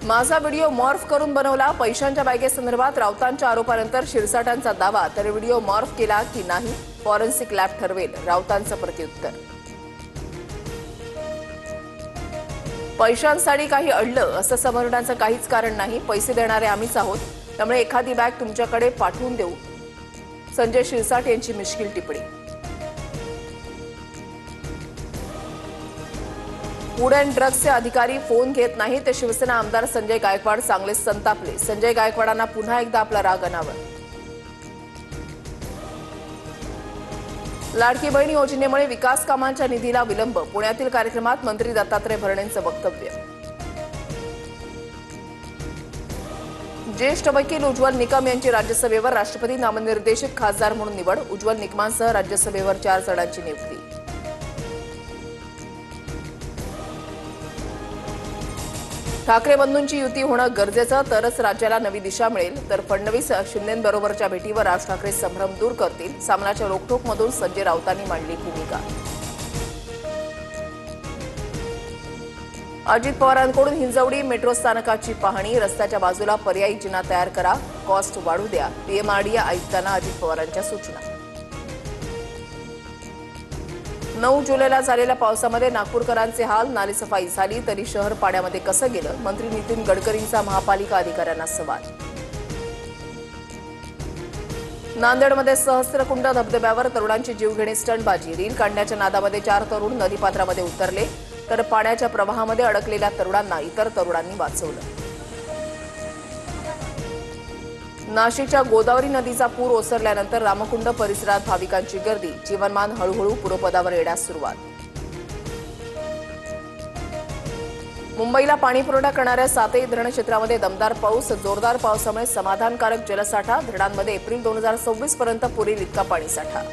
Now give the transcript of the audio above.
माझा video morph करून बनवला, पैशांच्या बॅगेसंदर्भात राऊतांच्या आरोपानंतर शिरसाटांचा दावा, तर व्हिडिओ मॉर्फ केला की नाही फॉरेन्सिक लॅब ठरवेल, राऊतांचं प्रत्युत्तर. पैशांसाठी काही अडलं असं समजण्याचं काहीच कारण नाही, पैसे देणारे आम्हीच आहोत, त्यामुळे एखादी बॅग तुमच्याकडे पाठवून देऊ, संजय शिरसाट यांची मिश्किल टिप्पणी. फूड अँड ड्रग्सचे अधिकारी फोन घेत नाही, ते शिवसेना आमदार संजय गायकवाड चांगले संतापले. संजय गायकवाडांना पुन्हा एकदा आपला राग अनावर. लाडकी बहीण योजनेमुळे विकास कामांच्या निधीला विलंब, पुण्यातील कार्यक्रमात मंत्री दत्तात्रय भरणेंचं वक्तव्य. ज्येष्ठ वकील उज्ज्वल निकम यांची राज्यसभेवर राष्ट्रपती नामनिर्देशित खासदार म्हणून निवड, उज्ज्वल निकमांसह राज्यसभेवर 4 जणांची नियुक्ती. ठाकरे बंधूंची युती होणं गरजेचं, तरच राज्याला नवी दिशा मिळेल, तर फडणवीस शिंदेंबरोबरच्या भेटीवर राज ठाकरे संभ्रम दूर करतील, सामनाच्या रोखठोकमधून संजय राऊतांनी मांडली भूमिका. अजित पवारांकडून हिंजवडी मेट्रो स्थानकाची पाहणी, रस्त्याच्या बाजूला पर्यायी जिना तयार करा, कॉस्ट वाढू द्या, पीएमआरडीए आयुक्तांना अजित पवारांच्या सूचना. 9 जुलैला झालेल्या पावसामध्ये नागपूरकरांचे हाल, नालेसफाई झाली तरी शहर पाण्यामध्ये कसं गेलं, मंत्री नितीन गडकरींचा महापालिका अधिकाऱ्यांना सवाल. नांदेडमध्ये सहस्त्रकुंड धबधब्यावर तरुणांची जीवघेणी स्टंटबाजी, रील काढण्याच्या नादामध्ये 4 तरुण नदीपात्रामध्ये उतरले, तर पाण्याच्या प्रवाहामध्ये अडकलेल्या तरुणांना इतर तरुणांनी वाचवलं. नाशिकच्या गोदावरी नदीचा पूर ओसरल्यानंतर रामकुंड परिसरात भाविकांची गर्दी, जीवनमान हळूहळू पूर्वपदावर येण्यास सुरुवात. मुंबईला पाणीपुरवठा करणाऱ्या 7ही धरण क्षेत्रामध्ये दमदार पाऊस, जोरदार पावसामुळे समाधानकारक जलसाठा, धरणांमध्ये एप्रिल 2026 पर्यंत पुरेल इतका पाणीसाठा.